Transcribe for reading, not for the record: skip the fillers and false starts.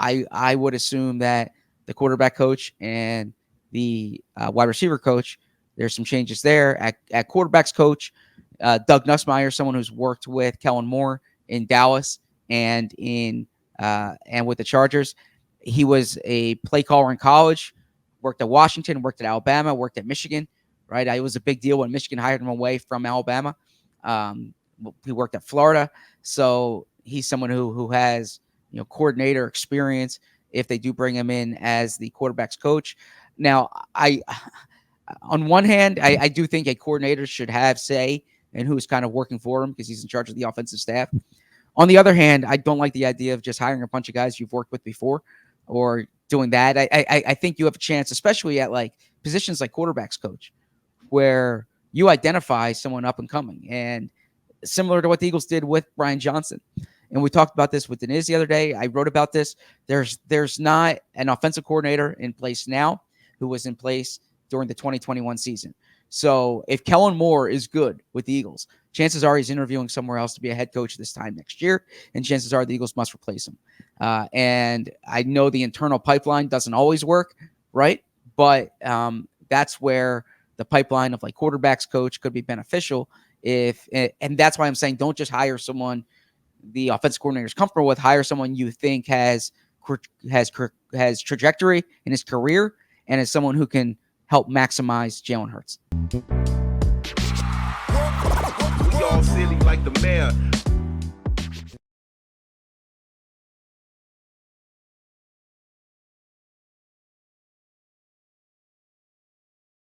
I would assume that the quarterback coach and the wide receiver coach, there's some changes there. At quarterbacks coach, Doug Nussmeier, someone who's worked with Kellen Moore in Dallas and with the Chargers. He was a play caller in college, worked at Washington, worked at Alabama, worked at Michigan, right? It was a big deal when Michigan hired him away from Alabama. He worked at Florida. So he's someone who has, coordinator experience if they do bring him in as the quarterback's coach. Now, on one hand, I do think a coordinator should have say in who's kind of working for him because he's in charge of the offensive staff. On the other hand, I don't like the idea of just hiring a bunch of guys you've worked with before or doing that. I think you have a chance, especially at like positions like quarterbacks coach, where you identify someone up and coming, and similar to what the Eagles did with Brian Johnson. And we talked about this with Denise the other day. I wrote about this. There's not an offensive coordinator in place now who was in place during the 2021 season. So if Kellen Moore is good with the Eagles, chances are he's interviewing somewhere else to be a head coach this time next year, and chances are the Eagles must replace him. And I know the internal pipeline doesn't always work, right? But that's where the pipeline of like quarterbacks coach could be beneficial. And that's why I'm saying don't just hire someone the offensive coordinator is comfortable with. Hire someone you think has trajectory in his career and is someone who can help maximize Jalen Hurts. We all silly like the mayor.